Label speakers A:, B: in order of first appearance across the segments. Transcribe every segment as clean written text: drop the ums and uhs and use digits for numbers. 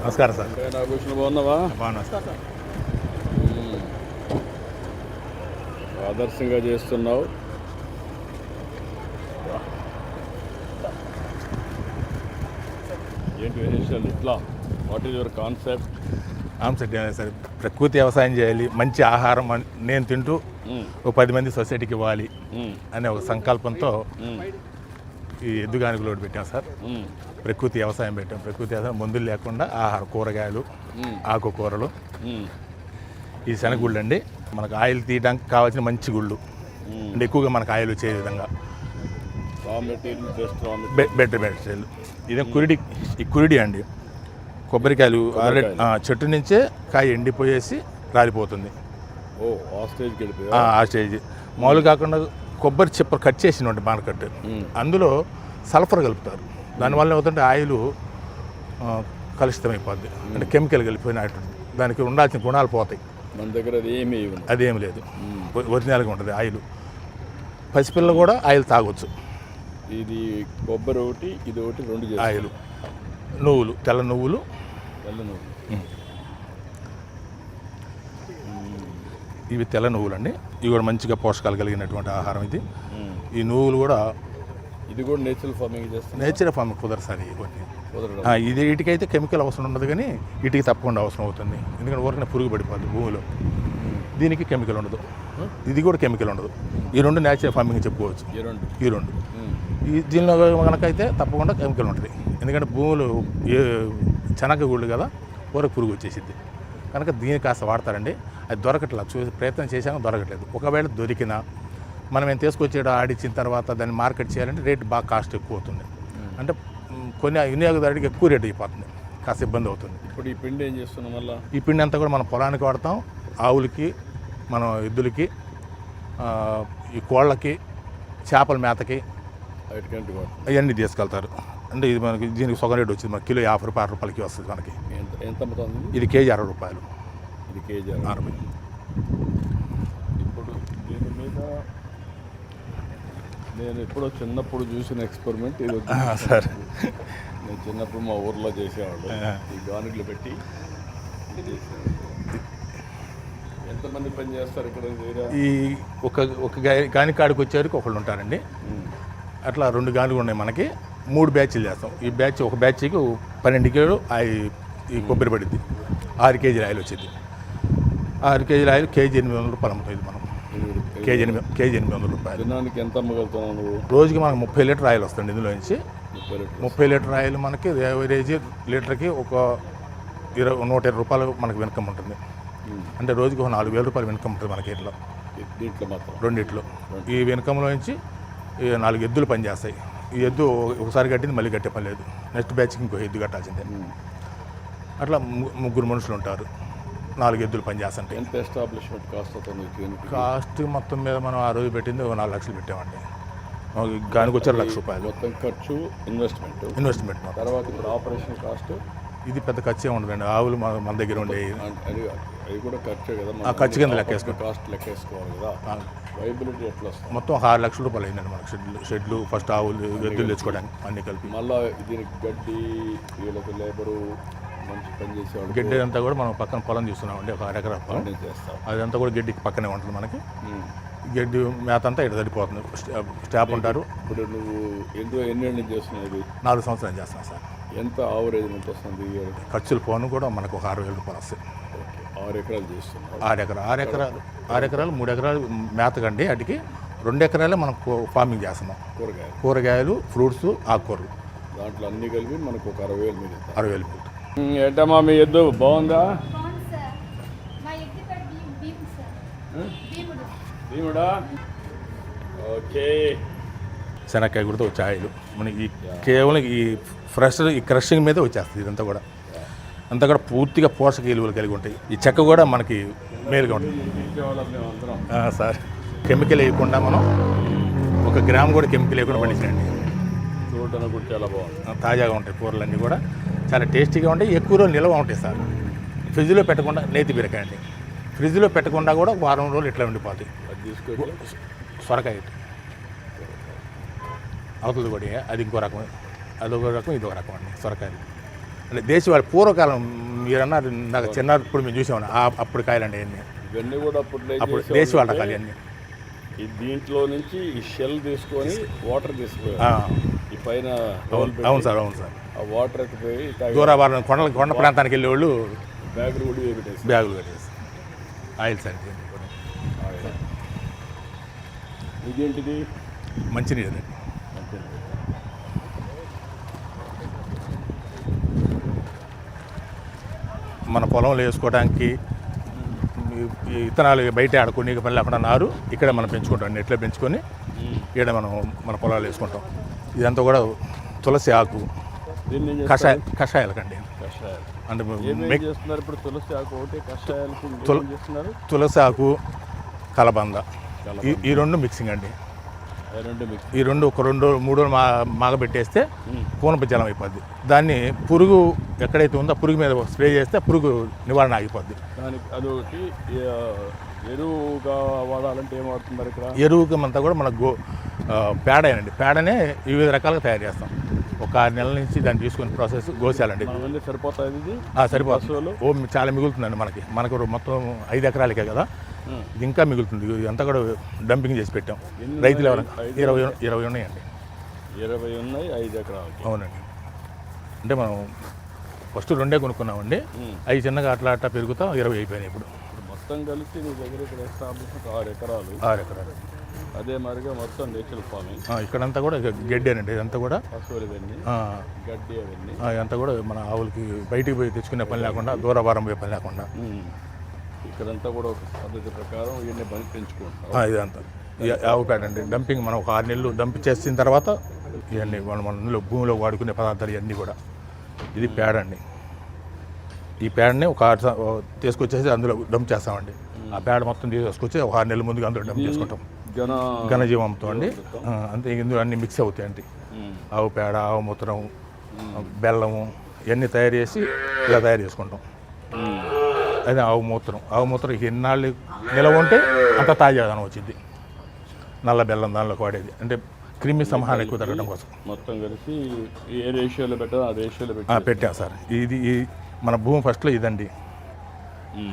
A: నమస్కారం సార్.
B: నాగభూషణ బాగున్నావా?
A: బాగున్నా సార్.
B: ఆదర్శంగా చేస్తున్నావు. ఏంటి విశేషాలు? ఇట్లా what is your concept?
A: Sir, ప్రకృతి వ్యవసాయం చేయాలి, మంచి ఆహారం నేను తింటూ ఒక 10 మంది సొసైటీకి ఇవ్వాలి అనే ఒక సంకల్పంతో ఈ ఎద్దుగానికి లోటు పెట్టాం సార్. ప్రకృతి వ్యవసాయం పెట్టాం. ప్రకృతి వ్యవసాయం మందులు లేకుండా ఆహారం, కూరగాయలు, ఆకుకూరలు. ఈ శనగుళ్ళు అండి మనకు ఆయిల్ తీయడానికి కావాల్సిన మంచి గుళ్ళు అంటే ఎక్కువగా మనకు ఆయిల్ వచ్చే విధంగా బెటర్ మెటీరియల్. ఇదే కురిడి అండి. కొబ్బరికాయలు ఆల్రెడీ చెట్టు నుంచే కాయ ఎండిపోయేసి రాలిపోతుంది. ఆ స్టేజ్ మామూలు కాకుండా కొబ్బరి చిప్ప కట్ చేసినటువంటి మార్కెట్, అందులో సల్ఫర్ కలుపుతారు. దానివల్ల ఏమవుతుంటే ఆయిల్ కలుషితమైపోద్ది, అంటే కెమికల్ కలిపిపోయినట్టు దానికి ఉండాల్సిన గుణాలు పోతాయి.
B: మన దగ్గర
A: అదేమి లేదు, ఒరిజినల్గా ఉంటుంది ఆయిల్. పసిపిల్లలు కూడా ఆయిల్ తాగొచ్చు.
B: ఇది కొబ్బరి ఒకటి, ఇది ఒకటి, 2
A: ఆయిల్. నువ్వులు, తెల్ల నువ్వులు. ఇవి తెల్ల నువ్వులు అండి. ఇవి కూడా మంచిగా పోషకాలు కలిగినటువంటి ఆహారం. ఈ నువ్వులు కూడా
B: ఇది కూడా నేచురల్ ఫార్మింగ్ చేస్తాం.
A: నేచురల్ ఫార్మింగ్ కుదరదు సార్. ఇవన్నీ ఇది వీటికైతే కెమికల్ అవసరం ఉండదు, కానీ వీటికి తప్పకుండా అవసరం అవుతుంది. ఎందుకంటే ఊరికనే పురుగు పడిపోద్ది భూమిలో. దీనికి కెమికల్ ఉండదు, ఇది కూడా కెమికల్ ఉండదు. ఈ 2 నేచురల్ ఫార్మింగ్ చెప్పుకోవచ్చు. ఈ రెండు దీనిలో మనకైతే తప్పకుండా కెమికల్ ఉంటుంది. ఎందుకంటే భూములు చెనగ గుళ్ళు కదా, ఊరకు పురుగు వచ్చేసిద్ది. కనుక దీన్ని కాస్త వాడతారండి. అది దొరకట్లేదు, ప్రయత్నం చేశాక దొరకట్లేదు. ఒకవేళ దొరికినా మనం ఏం తీసుకొచ్చేట ఆడిచ్చిన తర్వాత దాన్ని మార్కెట్ చేయాలంటే రేటు బాగా కాస్ట్ ఎక్కువ అవుతుంది. అంటే కొన్ని వినియోగదారుడికి ఎక్కువ రేటు అయిపోతుంది, కాస్త ఇబ్బంది అవుతుంది.
B: ఇప్పుడు ఈ పిండి ఏం చేస్తున్నాం? మళ్ళీ
A: ఈ పిండి అంతా కూడా మనం పొలానికి వాడతాం. ఆవులకి, మనం ఎద్దులకి, ఈ కోళ్ళకి, చేపల మేతకి అవన్నీ తీసుకెళ్తారు. అంటే ఇది మనకి దీనికి సొగం రేటు వచ్చింది. మనకి కిలో 50 రూపాయలు, 60 రూపాయలకి వస్తుంది మనకి.
B: ఎంత అమ్ముతుంది?
A: ఇది కేజీ 60 రూపాయలు.
B: ఇది కేజీ 60. ఇప్పుడు దీని మీద నేను ఎప్పుడో చిన్నప్పుడు చూసిన ఎక్స్పెరిమెంట్ ఇది
A: సార్.
B: నేను చిన్నప్పుడు మా ఊర్లో చేసేవాళ్ళు. ఈ గానుగులు పెట్టి ఎంతమంది పని చేస్తారు ఇక్కడ?
A: ఈ ఒక గానికాడికి వచ్చేవారికి ఒకళ్ళు ఉంటారండి. అట్లా 2 గానుగులు ఉన్నాయి మనకి. 3 బ్యాచ్లు చేస్తాం. ఈ బ్యాచ్ ఒక బ్యాచ్కి 12 కిలోలు ఈ కొబ్బరి పడుద్ది. 6 కేజీల ఆయిల్ వచ్చింది. 6 కేజీల ఆయిల్ కేజీ 800 రూపాయలు అమ్ముతుంది మనం. కేజీ 800 రూపాయలు.
B: దినానికి ఎంత అమ్మగలుగుతున్నావు నువ్వు?
A: రోజుకి మనకు 30 లీటర్ ఆయిల్ వస్తుంది. ఇందులో నుంచి 30 లీటర్ ఆయిల్ మనకి యావరేజ్ లీటర్కి ఒక 120 రూపాయలు మనకు ఇన్కమ్ ఉంటుంది. అంటే రోజుకి ఒక 4,000 రూపాయలు ఇన్కమ్ ఉంటుంది మనకి. ఇట్లా
B: దీంట్లో మాత్రం
A: రెండిట్లో ఈ ఇన్కంలో నుంచి 4 ఎద్దులు పనిచేస్తాయి. ఈ ఎద్దు ఒకసారి కట్టింది మళ్ళీ కట్టే పని లేదు. నెక్స్ట్ బ్యాచ్కి ఇంకో ఎద్దు కట్టాల్సిందే. అట్లా 3 మనుషులు ఉంటారు. 4 ఎద్దులు పనిచేస్తుంటే.
B: ఎంత ఎస్టాబ్లిష్మెంట్ కాస్ట్ అవుతుంది?
A: కాస్ట్ మొత్తం మీద మనం ఆ రోజు పెట్టింది 4 లక్షలు పెట్టామండి. గానికి వచ్చారు 1,00,000 రూపాయలు
B: మొత్తం ఖర్చు, ఇన్వెస్ట్మెంట్. తర్వాత ఇప్పుడు ఆపరేషన్ కాస్ట్
A: ఇది పెద్ద ఖర్చే ఉండదండి. ఆవులు మన దగ్గర ఉండే
B: అవి కూడా ఖర్చే కదా.
A: ఆ ఖర్చు కింద లెక్కేసుకోవాలి,
B: కాస్ట్ లెక్కేసుకోవాలి కదా. వైబిలిటీ ఎట్లా వస్తుంది?
A: మొత్తం 6 లక్షల రూపాయలు అయిందండి మనకు. షెడ్లు ఫస్ట్ ఆవులు ఎద్దులు తెచ్చుకోవడానికి అన్ని కలిపి.
B: మళ్ళీ దీనికి గడ్డి, వీళ్ళకి లేబరు, మంచి పని చేసేవాళ్ళు.
A: గడ్డి అంతా కూడా మనం పక్కన పొలం చూస్తున్నామండి. ఒక 1 ఎకరా పొలం
B: చేస్తాం.
A: అదంతా కూడా గడ్డికి పక్కనే ఉంటుంది మనకి. గడ్డి మేత అంతా ఇక్కడ సరిపోతుంది. స్టాఫ్ ఉంటారు.
B: ఇప్పుడు నువ్వు ఎన్ని ఏళ్ళు చేస్తున్నావు?
A: 4 సంవత్సరాలు చేస్తాను సార్.
B: ఎంత ఆవరేజ్ ఎంత వస్తుంది?
A: ఖర్చులు పోను కూడా మనకు ఒక 60,000 రూపాయలు వస్తాయి.
B: 6 ఎకరాలు చేస్తున్నావు?
A: 6 ఎకరాలు 3 ఎకరాలు మేతకండి. వాటికి 2 ఎకరాలే మనం ఫార్మింగ్ చేస్తున్నాం. కూరగాయలు, ఫ్రూట్స్, ఆకుకూరలు.
B: దాంట్లో అన్ని కలిపి మనకు ఒక 60,000 మీద.
A: 60,000.
B: ఏంటమ్మా మీ ఎద్దు బాగుందా? భీముడా? ఓకే.
A: శనక్కాయ కూడా వచ్చే ఆయిల్ మనకి కేవలం ఈ ఈ క్రషింగ్ మీద వచ్చేస్తుంది. ఇదంతా కూడా అంతా కూడా పూర్తిగా పోషక విలువలు కలిగి ఉంటాయి. ఈ చెక్క కూడా మనకి మేలుగా ఉంటుంది సార్. కెమికల్ వేయకుండా మనం 1 గ్రామ్ కూడా కెమికల్ వేయకుండా పండించండి.
B: చూడడానికి కూడా చాలా బాగుంది.
A: తాజాగా ఉంటాయి కూరలన్నీ కూడా, చాలా టేస్టీగా ఉంటాయి. ఎక్కువ రోజులు నిల్వ ఉంటాయి సార్. ఫ్రిడ్జ్లో పెట్టకుండా నేతి బీరకాయ అండి. ఫ్రిడ్జ్లో పెట్టకుండా కూడా 1 వారం రోజులు ఇట్లా ఉండిపోతాయి. సొరకాయ అవతలది కూడా అది ఇంకో రకం, అదొక రకం, ఇదొక రకం అండి సొరకాయలు. అంటే దేశవాళి పూర్వకాలం మీరు అన్నారు నాకు చిన్నప్పుడు మేము చూసామని అప్పుడు కాయలండి అన్నీ
B: ఇవన్నీ కూడా అప్పట్లో ఏం
A: అప్పుడు
B: చేసేవాళ్ళు
A: దేశవాళ
B: అంటే,
A: కాయలు అన్నీ
B: ఈ దీంట్లో నుంచి ఈ షెల్ తీసుకొని వాటర్ తీసుకుపోయారు.
A: ఆ,
B: ఈ పైన
A: అవును సార్ అవును సార్
B: ఆ వాటర్ ఎక్కిపోయి
A: దూరాభారం కొండ ప్రాంతానికి వెళ్ళేవాళ్ళు
B: బ్యాగులు కూడా పెట్టేసి
A: బ్యాగులు కట్టేసి ఆయిల్ సార్ ఇది కూడా
B: ఇదేంటిది
A: మంచినీళ్ళు అండి.
B: అంతే.
A: మన పొలంలో వేసుకోవడానికి ఈ విత్తనాలు బయట ఆడుకుని పని లేకుండా నారు ఇక్కడ మనం పెంచుకుంటాం నెట్లో పెంచుకొని ఇక్కడ మనం మన పొలాలు వేసుకుంటాం. ఇదంతా కూడా తులసి ఆకు
B: దీన్ని ఏం చేస్తారు?
A: కషాయాలకండి
B: కషాయాలు
A: అంటే
B: ఏమేం చేస్తున్నారు ఇప్పుడు? తులసి ఆకు ఒకటి, కషాయాలకు ఏం చేస్తున్నారు?
A: తులసి ఆకు కలబంద ఈ రెండు మిక్సింగ్ అండి.
B: రెండు మిక్స్.
A: ఈ రెండు ఒక 2-3 రోజులు మాగబెట్టేస్తే పూనప జలం అయిపోద్ది. దాన్ని పురుగు ఎక్కడైతే ఉందో ఆ పురుగు మీద స్ప్రే చేస్తే పురుగు నివారణ ఆగిపోద్ది.
B: దానికి అదొకటి. ఎరువుగా వాడాలంటే ఏం వాడుతున్నారు ఇక్కడ?
A: ఎరువుకి అంతా కూడా మన పేడేనండి. పేడనే వివిధ రకాలుగా తయారు చేస్తాం. ఒక 6 నెలల నుంచి దాన్ని తీసుకుని ప్రాసెస్ గోసాలండి.
B: మనమన్నీ సరిపోతాయి ఇది?
A: సరిపోతుంది. చాలా మిగులుతుందండి మనకు మొత్తం 5 ఎకరాలకే కదా, ఇది ఇంకా మిగులుతుంది. ఇదంతా కూడా డంపింగ్ చేసి పెట్టాం. రైతులు ఎవరైనా 20 ఉన్నాయండి.
B: 20 ఉన్నాయి 5 ఎకరాలు.
A: అవునండి. అంటే మనం ఫస్ట్ 2 కొనుక్కున్నామండి. అవి చిన్నగా అట్లా పెరుగుతా 20 అయిపోయినాయి ఇప్పుడు.
B: మొత్తం కలిసి నీ దగ్గర ఇక్కడ ఎస్టాబ్లిష్ 6 ఎకరాలు.
A: 6 ఎకరాలు.
B: అదే మరిగా మొత్తం నేచురల్ ఫార్మింగ్.
A: ఇక్కడంతా కూడా గడ్డేనండి. ఇదంతా కూడా
B: పశువులు ఇవన్నీ గడ్డి అవన్నీ
A: ఇదంతా కూడా మన ఆవులకి బయటికి పోయి తెచ్చుకునే పని లేకుండా, దూరభారం పోయే పని లేకుండా
B: ఇక్కడంతా కూడా ఒక పద్ధతి ప్రకారం ఇవన్నీ పని పెంచుకుంటాం.
A: ఇదంతా ఆవు పేడ అండి. డంపింగ్ మనం ఒక 6 నెలలు డంప్ చేసిన తర్వాత ఇవన్నీ మన భూమిలో వాడుకునే పదార్థాలు ఇవన్నీ కూడా. ఇది పేడ అండి. ఈ పేడని ఒక తీసుకొచ్చేసి అందులో డంప్ చేస్తామండి. ఆ పేడ మొత్తం తీసుకొచ్చి ఒక 6 నెలల ముందుగా అందులో డంప్ చేసుకుంటాం. ఘనజీవంతో అండి. అంతే ఇందులో అన్నీ మిక్స్ అవుతాయండి. ఆవు పేడ, ఆవు మూత్రం, బెల్లము ఇవన్నీ తయారు చేసి ఇలా తయారు చేసుకుంటాం. అదే ఆవు మూత్రం ఎన్నాళ్ళు నిలవ ఉంటే అంత తాజాదనం వచ్చింది. నల్ల బెల్లం దానిలోకి వాడేది అంటే క్రిమి సంహారం ఎక్కువ తగ్గడం కోసం.
B: మొత్తం కలిసి ఏ రేషియోలో పెట్టాలో ఆ రేషియోలో
A: పెట్టాం సార్. ఇది మన భూమి ఫస్ట్లో ఇదండి.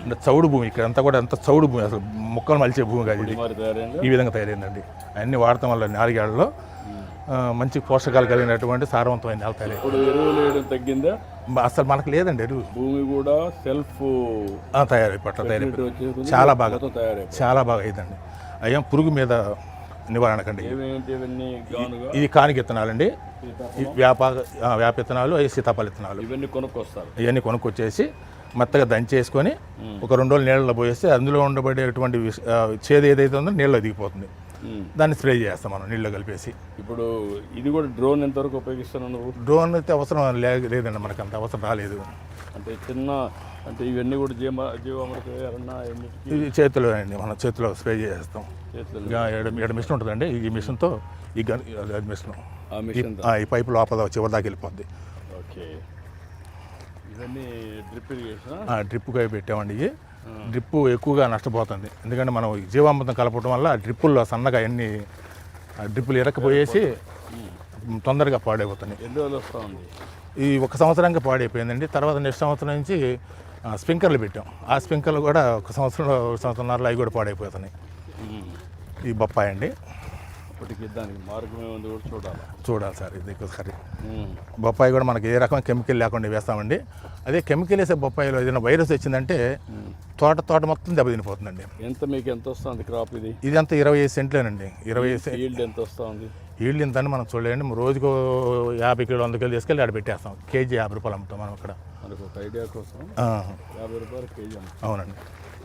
A: అంటే చౌడు భూమి. ఇక్కడంతా కూడా అంత చౌడు భూమి, అసలు మొక్కలు మలిచే భూమి కాదు ఇది. ఈ విధంగా తయారైందండి. అన్నీ వాడటం వల్ల 4 ఏళ్లలో మంచి పోషకాలు కలిగినటువంటి సారవంతమైన నేల తయారు.
B: ఇప్పుడు ఎరువులు వేయడం తగ్గిందా?
A: అసలు మనకు లేదండి ఎరువు.
B: భూమి కూడా సెల్ఫ్
A: తయారైపోయి చాలా బాగా అయిందండి. అయ్యా పురుగు మీద నివారణకండి. ఇది కానికి విత్తనాలండి. వేప విత్తనాలు, అవి సీతాఫల విత్తనాలు. ఇవన్నీ కొనుక్కొచ్చేసి మెత్తగా దంచేసుకొని ఒక 2 రోజులు నీళ్ళలో పోయేస్తే అందులో ఉండబడేటువంటి చేదు ఏదైతే ఉందో నీళ్ళలో దిగిపోతుంది. దాన్ని స్ప్రే చేస్తాం మనం నీళ్ళలో కలిపేసి.
B: ఇప్పుడు ఇది కూడా డ్రోన్ ఎంతవరకు ఉపయోగిస్తున్నావు నువ్వు?
A: డ్రోన్ అయితే అవసరం లేదండి, మనకు అంత అవసరం రాలేదు.
B: అంటే ఇవన్నీ కూడా జీవామృతం
A: ఇవి చేతిలో అండి, మనం చేతిలో స్ప్రే చేస్తాం. ఇక్కడ మిషన్ ఉంటుందండి. ఈ మిషన్తో మిషన్ ఈ పైపు లోపల చివరి దాకా వెళ్ళిపోద్ది.
B: ఓకే. ఇవన్నీ డ్రిప్ ఇరిగేషన్.
A: డ్రిప్గా పెట్టామండి. ఇవి డ్రిప్పు ఎక్కువగా నష్టపోతుంది. ఎందుకంటే మనం జీవామృతం కలపడం వల్ల డ్రిప్పుల్లో సన్నగా అన్ని డ్రిప్పులు ఇరక్కపోయేసి తొందరగా పాడైపోతున్నాయి.
B: ఎన్ని రోజులు వస్తూ ఉంది?
A: ఈ 1 సంవత్సరానికి పాడైపోయిందండి. తర్వాత నెక్స్ట్ సంవత్సరం నుంచి స్ప్రింక్లర్లు పెట్టాం. ఆ స్ప్రింక్లర్లు కూడా 1 సంవత్సరంన్నర అవి కూడా పాడైపోతున్నాయి. ఈ బొప్పాయి అండి.
B: ఇప్పటికి దానికి మార్గం ఏముంది కూడా
A: చూడాలి సార్. ఇది ఒకసారి బొప్పాయి కూడా మనకి ఏ రకమైన కెమికల్ లేకుండా వేస్తామండి. అదే కెమికల్ వేసే బొప్పాయిలో ఏదైనా వైరస్ వచ్చిందంటే తోట మొత్తం దెబ్బతినిపోతుందండి.
B: మీకు ఎంత వస్తుంది క్రాప్?
A: ఇది అంతా 25 సెంట్లేనండి. 25
B: ఈల్డ్ ఎంత వస్తుంది?
A: ఈల్డ్ ఇంత అని మనం చూడలేండి. రోజుకు 50 కిలో 100 కిలో తీసుకెళ్ళి ఆడ పెట్టేస్తాం. కేజీ 50 రూపాయలు అమ్ముతాం మనం ఇక్కడ.
B: ఐడియా కోసం 50 రూపాయలు కేజీ.
A: అవునండి.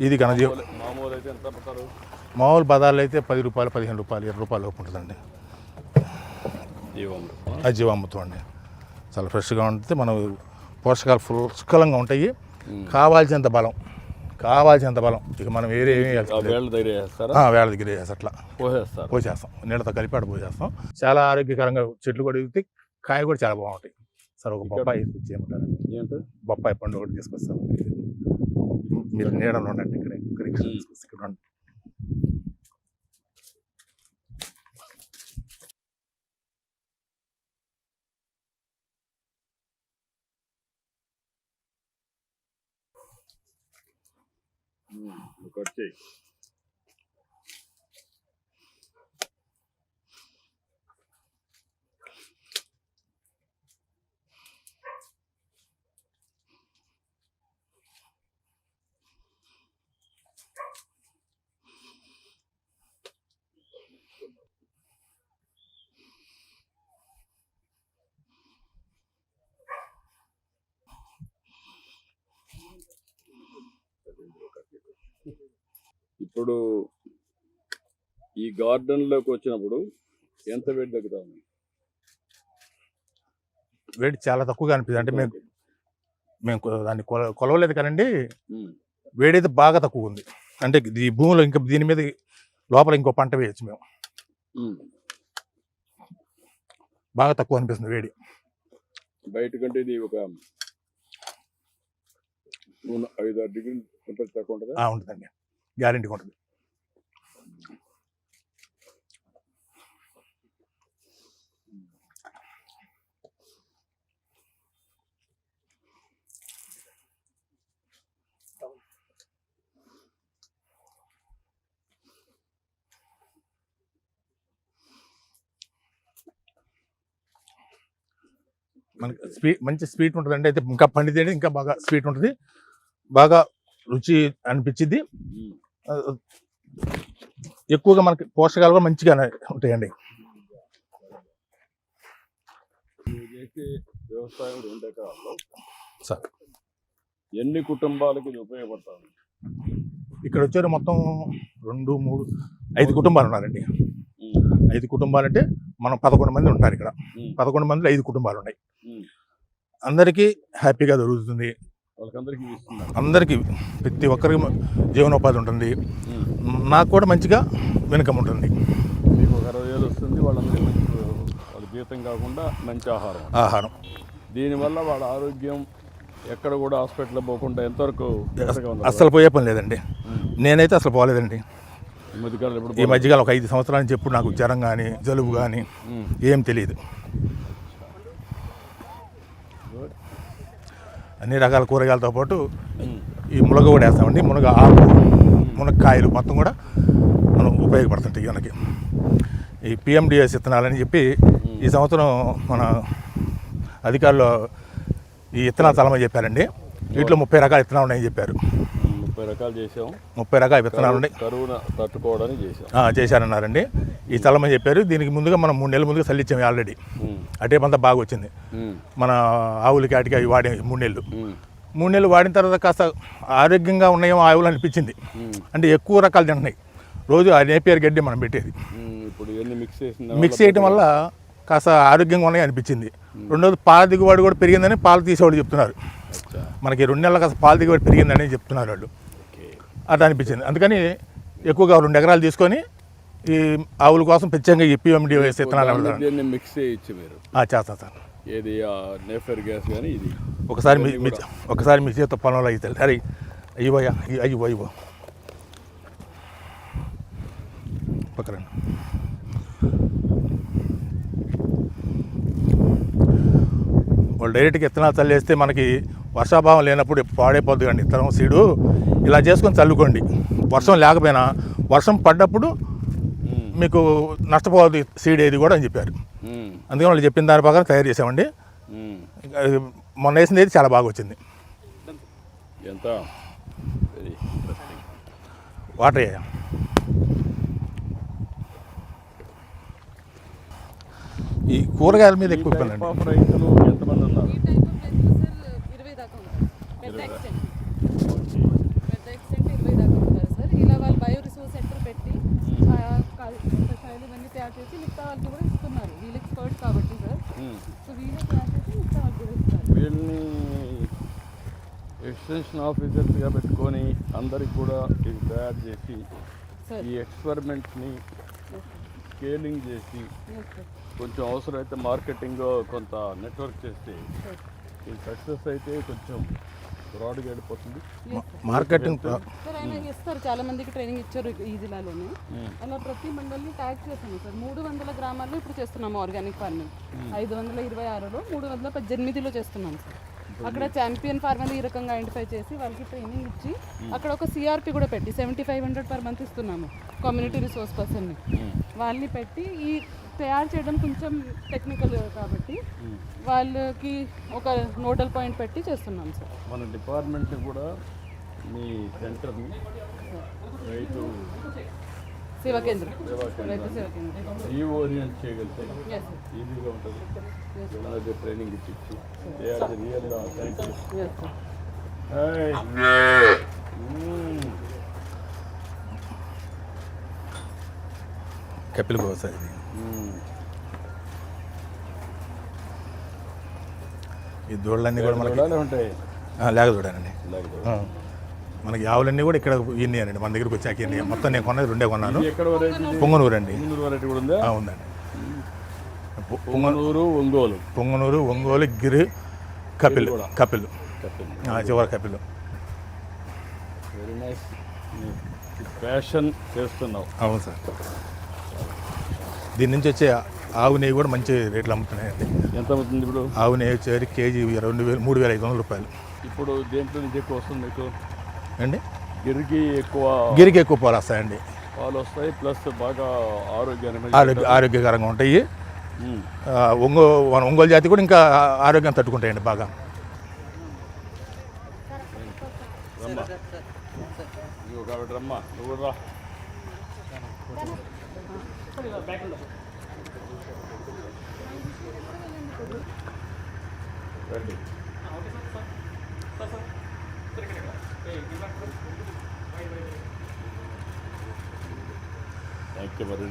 A: ఇది ఘనజీవం.
B: మామూలు అయితే ఎంత అమ్ముతారు?
A: మామూలు బజార్లో అయితే 10 రూపాయలు, 15 రూపాయలు, 20 రూపాయలు లోపు ఉంటుందండి. జీవామృతం అండి. చాలా ఫ్రెష్గా ఉంటుంది. మనం పోషకాలు పుష్కలంగా ఉంటాయి. కావాల్సినంత బలం ఇక మనం వేరే ఏమీ వేళ దగ్గర వేసి అట్లా పోసేస్తాం. నీళ్ళతో కలిపి ఆడ పోసేస్తాం. చాలా ఆరోగ్యకరంగా చెట్లు కూడా ఎదుగుతాయి. కాయ కూడా చాలా బాగుంటాయి సార్. ఒక బొప్పాయి చేయమంటారు? బొప్పాయి పండు కూడా తీసుకొస్తాం. మీరు నీడలో ఉండండి. ఇక్కడ
B: కట్ చేయి. ఇప్పుడు ఈ గార్డెన్లోకి వచ్చినప్పుడు ఎంత వేడి తగ్గుతా ఉంది?
A: వేడి చాలా తక్కువగా అనిపిస్తుంది. అంటే మేము దాన్ని కొలవలేదు కానండి, వేడి అయితే బాగా తక్కువ ఉంది. అంటే ఈ భూమిలో ఇంకా దీని మీద లోపల ఇంకో పంట వేయచ్చు మేము. బాగా తక్కువ అనిపిస్తుంది వేడి.
B: బయట కంటే ఇది ఒక 5-6 డిగ్రీలు టెంపరేచర్ తక్కువ ఉంటుందా?
A: ఉంటుందండి, గ్యారెంటీగా ఉంటుంది. మనకి మంచి స్వీట్ ఉంటుంది అండి. అయితే ఇంకా పండితే ఇంకా బాగా స్వీట్ ఉంటుంది, బాగా రుచి అనిపించింది. ఎక్కువగా మనకి పోషకాలు కూడా మంచిగా ఉంటాయండి.
B: వ్యవసాయం 2 ఎకరాల్లో
A: సార్
B: ఎన్ని కుటుంబాలకి ఇది ఉపయోగపడుతుంది?
A: ఇక్కడ వచ్చారు మొత్తం 2, 3, 5 కుటుంబాలు ఉన్నారండి. 5 కుటుంబాలు అంటే మనం 11 మంది ఉంటారు ఇక్కడ. 11 మందిలో 5 కుటుంబాలు ఉన్నాయి. అందరికీ హ్యాపీగా దొరుకుతుంది. అందరికీ ప్రతి ఒక్కరికి జీవనోపాధి ఉంటుంది. నాకు కూడా మంచిగా వెనుకం ఉంటుంది.
B: మీకు 60,000 వస్తుంది, వాళ్ళందరికీ వాళ్ళ జీతం కాకుండా మంచి ఆహారం. దీనివల్ల వాళ్ళ ఆరోగ్యం ఎక్కడ కూడా హాస్పిటల్ పోకుండా ఎంతవరకు
A: అస్సలు పోయే పని లేదండి. నేనైతే అసలు పోలేదండి ఈ మధ్యకాలం. ఒక 5 సంవత్సరాల నుంచి ఎప్పుడు నాకు జ్వరం కానీ జలుబు కానీ ఏం తెలియదు. అన్ని రకాల కూరగాయలతో పాటు ఈ మునగ కూడా వేస్తామండి. మునగ ఆకు, మునక్కాయలు మొత్తం కూడా మనం ఉపయోగపడుతుంటాయి మనకి. ఈ PMDS విత్తనాలని చెప్పి ఈ సంవత్సరం మన అధికారులు ఈ విత్తనాలు తలమని చెప్పారండి. వీటిలో 30 రకాల విత్తనాలు ఉన్నాయని చెప్పారు.
B: 30 రకాలు చేసాం.
A: 30 రకాల విత్తనాలు ఉన్నాయి,
B: కరువును తట్టుకోవడానికి
A: చేశారన్నారండి. ఈ చల్లమని చెప్పారు. దీనికి ముందుగా మనం 3 నెలల ముందుగా చల్లించాము ఆల్రెడీ. అటేపంతా బాగా వచ్చింది. మన ఆవులకి ఆటికి అవి వాడే 3 నెలలు. 3 నెలలు వాడిన తర్వాత కాస్త ఆరోగ్యంగా ఉన్నాయో ఆవులు అనిపించింది. అంటే ఎక్కువ రకాలు తింటున్నాయి. రోజు ఆ నేపియర్ గడ్డి మనం పెట్టేది మిక్స్ చేయడం వల్ల కాస్త ఆరోగ్యంగా ఉన్నాయి అనిపించింది. రెండోది పాల దిగుబడి కూడా పెరిగిందని పాలు తీసేవాళ్ళు చెప్తున్నారు. మనకి 2 నెలల కాస్త పాల దిగుబడి పెరిగిందని చెప్తున్నారు వాళ్ళు. అట్లా అనిపించింది. అందుకని ఎక్కువగా 2 ఎకరాలు తీసుకొని ఈ ఆవుల కోసం ప్రత్యేకంగా ఈ PMDS విత్తనాలు
B: మిక్స్ చేయొచ్చు మీరు.
A: చేస్తాను సార్.
B: ఏది నేఫర్ గ్యాస్ కానీ ఇది
A: ఒకసారి మీ చేత పొలంలో అయితే అరే అయ్యో పక్కన వాళ్ళు డైరెక్ట్గా విత్తనాలు చల్లేస్తే మనకి వర్షాభావం లేనప్పుడు పాడైపోద్ది కండి విత్తనం సీడు. ఇలా చేసుకొని చల్లుకోండి. వర్షం లేకపోయినా వర్షం పడ్డప్పుడు మీకు నష్టపోవద్దు సీడ్ ఏది కూడా అని చెప్పారు. అందుకని వాళ్ళు చెప్పిన దాని ప్రకారం తయారు చేసామండి. మొన్న వేసింది అయితే చాలా బాగా వచ్చింది.
B: ఎంత
A: వాటర్ అయ్యా ఈ కూరగాయల మీద ఎక్కువ
B: రైతులు ఎంతమంది ఉన్నారు? వీళ్ళని ఎక్స్టెన్షన్ ఆఫీసర్స్గా పెట్టుకొని అందరికి కూడా ఇది తయారు చేసి ఈ ఎక్స్పెరిమెంట్ని స్కేలింగ్ చేసి కొంచెం అవసరమైతే మార్కెటింగ్ కొంత నెట్వర్క్ చేస్తే ఇది సక్సెస్ అయితే కొంచెం బ్రాడ్గా వెళ్ళిపోతుంది.
A: మార్కెటింగ్
C: సార్ ఆయన ఇస్తారు, చాలా మందికి ట్రైనింగ్ ఇచ్చారు ఈ జిల్లాలోనే. అలా ప్రతి మండలిని ట్యాగ్ చేశాను సార్. 300 గ్రామాల్లో ఇప్పుడు చేస్తున్నాము ఆర్గానిక్ ఫార్మింగ్. 526లో 318లో చేస్తున్నాం సార్. అక్కడ ఛాంపియన్ ఫార్మర్ ఈ రకంగా ఐడెంటిఫై చేసి వాళ్ళకి ట్రైనింగ్ ఇచ్చి అక్కడ ఒక సిఆర్పి కూడా పెట్టి 7500 పర్ మంత్ ఇస్తున్నాము కమ్యూనిటీ రిసోర్స్ పర్సన్ని. వాళ్ళని పెట్టి ఈ తయారు చేయడం కొంచెం టెక్నికల్ కాబట్టి వాళ్ళకి ఒక నోడల్ పాయింట్ పెట్టి చేస్తున్నాం సార్.
B: మన డిపార్ట్మెంట్ కూడా మీ సెంటర్ని రైతు
C: సేవా కేంద్రం రైతు సేవా కేంద్రం
B: ఈ ఓరియంట్ చేయగలిగితే
C: ఎస్ సార్.
B: ఈజీగా ఉంటుంది. వీళ్ళ ట్రైనింగ్ ఇచ్చి they are the real scientist.
C: Yes sir.
A: Kapil Goa sir ఇది. ఈ దూడలన్నీ కూడా మనకి
B: ఉంటాయి.
A: లేక చూడానండి. మనకి ఆవులన్నీ కూడా ఇక్కడ ఇన్ని అండి మన దగ్గరికి వచ్చాక ఇన్ని మొత్తం నేను కొన్నది 2 కొన్నాను.
B: ఎక్కడ వెరైటీ?
A: పొంగనూరు అండి.
B: వెరైటీ కూడా ఉందా?
A: ఉందండి.
B: పొంగనూరు, ఒంగోలు.
A: పొంగనూరు, ఒంగోలు, గిరి, కపిల్. కపిల్ చివరి కపిల్.
B: Very nice. ఫ్యాషన్ చేస్తున్నావు.
A: అవును సార్. దీని నుంచి వచ్చే ఆవు నెయ్యి కూడా మంచి రేట్లు అమ్ముతున్నాయండి.
B: ఎంత అవుతుంది ఇప్పుడు?
A: ఆవు నెయ్యి వచ్చేది కేజీ 3,500 రూపాయలు.
B: ఇప్పుడు దేంట్లో నుంచి ఎక్కువ వస్తుంది మీకు
A: అండి?
B: గిరికి
A: ఎక్కువ పాలు వస్తాయండి.
B: పాలు వస్తాయి, ప్లస్ బాగా
A: ఆరోగ్యకరంగా ఉంటాయి. ఒంగోలు జాతి కూడా ఇంకా ఆరోగ్యం తట్టుకుంటాయండి బాగా.
B: కాబట్టి రమ్మా, నువ్వు రా. రండి.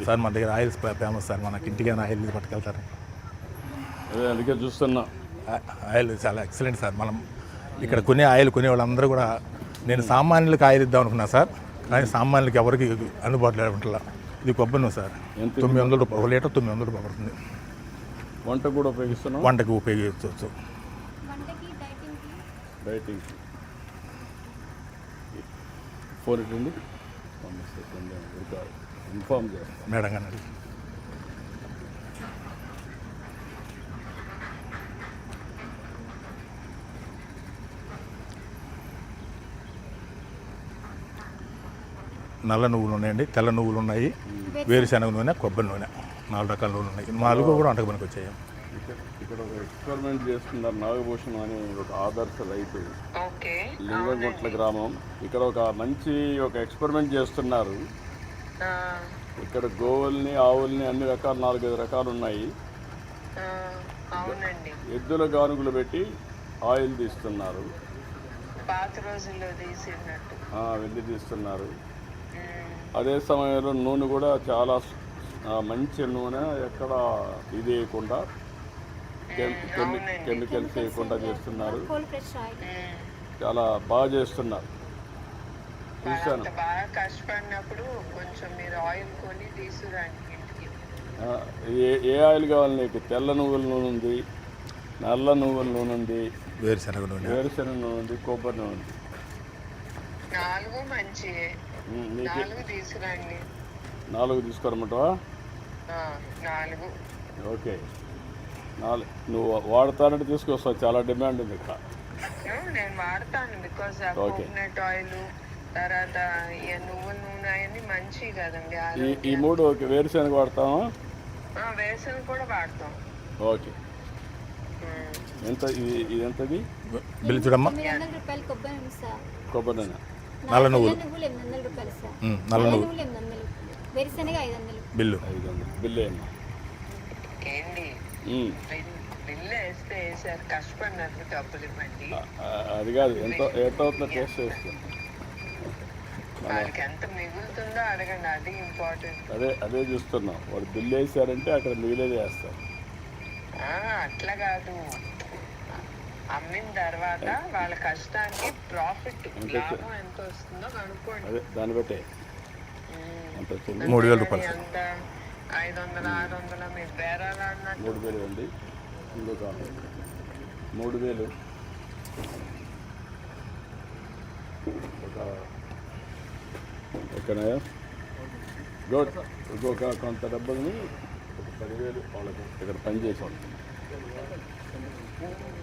A: సార్ మన దగ్గర ఆయిల్స్ ఫేమస్ సార్. మనకి ఇంటికి ఆయిల్ పట్టుకెళ్తారు.
B: అందుకే చూస్తున్నా.
A: ఆయిల్ చాలా ఎక్సలెంట్ సార్. మనం ఇక్కడ కొనే ఆయిల్ కొనే వాళ్ళందరూ కూడా, నేను సామాన్యులకు ఆయిల్ ఇద్దాం అనుకున్నా సార్, కానీ సామాన్యులకి ఎవరికి అందుబాటులో ఉంటుందా. ఇది కొబ్బరి నూనె సార్. 900 రూపాయలు, 1 లీటర్ 900 రూపాయలు పడుతుంది.
B: వంట కూడా ఉపయోగిస్తున్నాం.
A: వంటకి ఉపయోగించవచ్చు.
B: డైటింగ్ ఫోన్ ఇవ్వండి, ఇన్ఫార్మ్ చేస్తాను
A: మేడం గారు. నల్ల నువ్వులు ఉన్నాయండి, తెల్ల నువ్వులు ఉన్నాయి, వేరుశనగ నూనె, కొబ్బరి నూనె, 4 రకాల నూనెలు ఉన్నాయి. 4 కూడా వంటకు పనికి వచ్చాయి.
B: ఇక్కడ ఒక ఎక్స్పెరిమెంట్ చేస్తున్నారు. నాగభూషణం అని ఒక ఆదర్శ రైతు, లింగగుట్ల గ్రామం. ఇక్కడ ఒక మంచి ఎక్స్పెరిమెంట్ చేస్తున్నారు. ఇక్కడ గోవుల్ని, ఆవుల్ని అన్ని రకాలు 4-5 రకాలు ఉన్నాయి. ఎద్దుల గానుగులు పెట్టి ఆయిల్ తీస్తున్నారు. వెళ్ళి తీస్తున్నారు. అదే సమయంలో నూనె కూడా చాలా మంచి నూనె, ఎక్కడ ఇది వేయకుండా, కెమికల్స్ వేయకుండా చేస్తున్నారు. చాలా బాగా చేస్తున్నారు. చూశాను. ఏ ఆయిల్ కావాలి నీకు? తెల్ల నువ్వుల నూనె ఉంది, నల్ల నువ్వుల నూనె ఉంది, వేరుశనగ నూనె ఉంది, కొబ్బరి నూనె ఉంది. 4 తీసుకోరమంటావా? ఓకే. 4 నువ్వు వాడతానంటే తీసుకొస్తావు. చాలా డిమాండ్ ఉంది ఇక్కడ.
D: నేను వాడతాను. బికాజ్ కోకోనట్ ఆయిల్, తర్వాత నువ్వుల నూనె అవన్నీ మంచివి కదండి.
B: ఈ 3 ఓకే. వేరుశనగ వాడతామా?
D: వేరుశనగ కూడా వాడతాం.
B: ఓకే. ఎంత ఇది? ఎంతది
A: బిల్లు చూడమ్మా.
E: 900 రూపాయలు
B: కొబ్బరి నూనె.
A: నల్ల నువ్వులు
E: 800 రూపాయలు సార్.
A: నల్ల నువ్వులు
E: 800, వేరుశనగ 500.
A: బిల్లు
B: 500. బిల్లు ఏమన్నా?
D: ఏంటి బిల్లు వేస్తే వేసారు, కష్టపడినట్లు డబ్బులు ఇవ్వండి.
B: అది కాదు, ఎంత అవుతుందో టేస్ట్ చేస్తుంది.
D: వాళ్ళకి ఎంత మిగులుతుందో అడగండి, అది ఇంపార్టెంట్.
B: అదే చూస్తున్నాం. వాళ్ళు బిల్లు వేసారంటే అక్కడ మిగిలేది వేస్తారు.
D: అట్లా కాదు, అమ్మిన తర్వాత వాళ్ళ కష్టానికి ప్రాఫిట్, లాభం ఎంత వస్తుందో కనుక్కోండి.
B: అదే దాన్ని బట్టే
A: 3,000 రూపాయలు.
D: అంత 500, 600 మీరు బేరాలు అన్నట్టు.
B: 3,000 అండి. ఇంకొక 3,000. ఓకేనా? గుడ్. ఇంకొక కొంత డబ్బుల్ని, ఒక 10,000 వాళ్ళకి ఇక్కడ పనిచేసాం.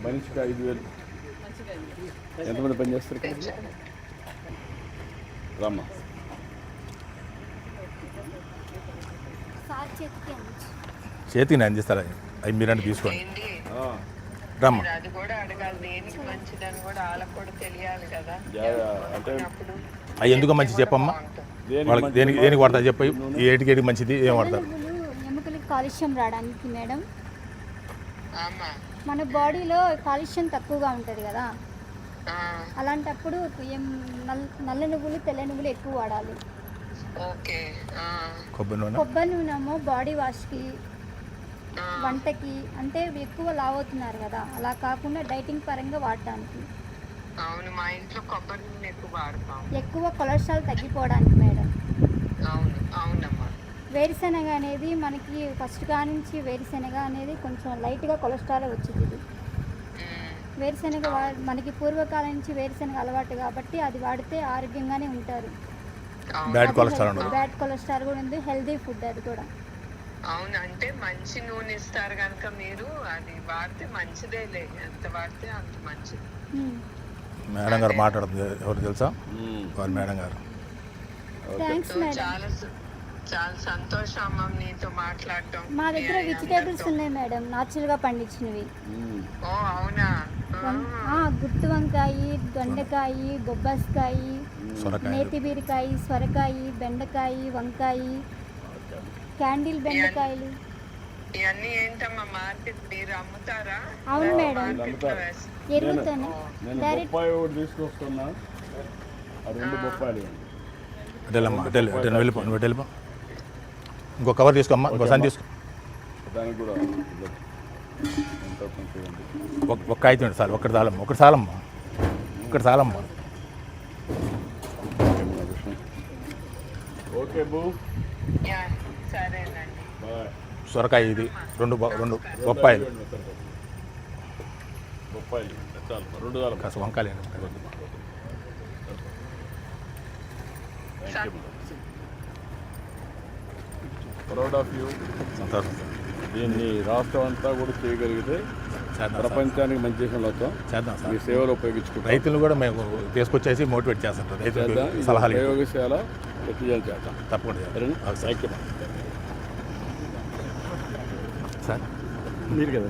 B: మనిషికి 5,000
C: మంచిగా అయింది.
B: ఎంతమంది పని చేస్తారు ఇక్కడ? రమ్మా.
E: సార్ చేతికి అందించి
A: చేతికి నేను అందిస్తారా అవి మీరంటే తీసుకోండి.
D: ఏంటి
A: రమ్మా.
D: మీరు అది కూడా అడగాలి, దేనికి మంచిదని కూడా వాళ్ళకు కూడా తెలియాలి కదా.
B: అంటే
D: అప్పుడు
A: అవి ఎందుకు మంచి చెప్పమ్మా, వాళ్ళకి దేనికి దేనికి వాడతారు చెప్పి, ఏటికి వాడుతుంది ఏం వాడతారు?
E: నువ్వులు ఎముకలకి కాలుష్యం రావడానికి మేడం.
D: అమ్మా
E: మన బాడీలో కాలుష్యం తక్కువగా ఉంటుంది కదా,
D: ఆ,
E: అలాంటప్పుడు నల్ల నువ్వులు తెల్ల నువ్వులు ఎక్కువ వాడాలి.
D: ఓకే. ఆ,
A: కొబ్బరి నూనె,
E: కొబ్బరి నూనెమో బాడీ వాష్కి,
D: ఆ,
E: వంటకి, అంటే ఎక్కువ లావ్ అవుతున్నారు కదా, అలా కాకుండా డైటింగ్ పరంగా వాడటానికి.
D: అవును, మా ఇంట్లో కొబ్బరి నూనె ఎక్కువ వాడతాం.
E: ఎక్కువ కొలెస్ట్రాల్ తగ్గిపోవడానికి మేడం.
D: అవును అవునమ్మా.
E: వేరుశెనగ అనేది మనకి ఫస్ట్ నుంచి వేరుశెనగ అనేది కొంచెం లైట్గా కొలెస్ట్రాల్ వచ్చింది. ఇది
D: ఉమ్,
E: వేరుశెనగ మనకి పూర్వకాలం నుంచి వేరుశెనగ అలవాటు కాబట్టి అది వాడితే ఆరోగ్యంగానే ఉంటారు.
D: అవును
A: బ్యాడ్ కొలెస్ట్రాల్ ఉండదు.
E: బ్యాడ్ కొలెస్ట్రాల్ కూడా ఉంది, హెల్దీ ఫుడ్ అది కూడా.
D: అవును, అంటే మంచి నూనె ఇస్తారు కనుక మీరు అది వాడితే మంచిదేలే, ఎంత వాడితే అంత మంచిది.
E: మ్మ్.
A: మేడం గారు మాట్లాడుతుంది, ఎవరు తెలుసా? వారు మేడం గారు.
E: Thanks
D: so
E: madam.
D: చాలా సంతోషం అమ్మ నీతో మాట్లాడటం.
E: మా దగ్గర
D: మీ
E: వెజిటేబుల్స్
D: అందరితో.
E: ఉన్నాయి మేడం, నాచురల్గా పండించినవి.
D: ఓ అవునా.
E: గుత్తి వంకాయ, దొండకాయ, బొబ్బాస్కాయ,
A: సొరకాయలు,
E: నేతి బీరకాయ, సొరకాయ, బెండకాయ, వంకాయ, క్యాండిల్ బెండకాయలు.
D: ఇవన్నీ ఏంటమ్మా మార్కెట్ మీరు అమ్ముతారా?
E: అవును మేడం,
D: మార్కెట్లో వేసి-
E: ఎరువుతోనే
B: నేను
E: డైరెక్ట్.
B: బొప్పాయి ఒకటి తీసుకొస్తున్నా, ఆ 2 బొప్పాయిలు ఇవ్వండి.
A: అటెళ్ళమ్మా, అటెళ్ళు వెళ్ళిపో, నువ్వు వెళ్ళిపో. ఇంకో కవర్ తీసుకోమ్మా, ఇంకోసారి తీసుకో.
B: దానికి కూడా ఎంతో కొంచెం ఇవ్వండి.
A: ఒక్క కాగితం చాలు, ఒకటి చాలమ్మా, ఒకటి చాలమ్మా, ఒకటి చాలమ్మా.
B: ఓకే బూ,
D: యా, సరేనండి.
B: బాయ్.
A: సొరకాయ ఇది 2 బొప్పాయిలు,
B: బొప్పాయిలు చాలు, 2 చాలు.
A: కాస్త వంకాయలు.
B: Proud of you.
A: సంతోషం సార్.
B: దీన్ని రాష్ట్రం అంతా కూడా చేయగలిగితే
A: చేద్దాం సార్,
B: ప్రపంచానికి మంచి చేసిన అవుతాం.
A: చేద్దాం
B: మీ
A: సార్.
B: సేవలు ఉపయోగించుకుంటాం.
A: రైతులు కూడా మేము తీసుకొచ్చేసి మోటివేట్ చేస్తాం సార్, రైతులకు
B: చేద్దాం. ఇది
A: సలహాలు ఇవ్వండి.
B: ప్రయోగశాల ప్రతిజాలు చేద్దాం.
A: తప్పకుండా చేద్దాం.
B: సరేనా?
A: Okay sir.
B: Thank you
A: sir
B: మీరు కదా.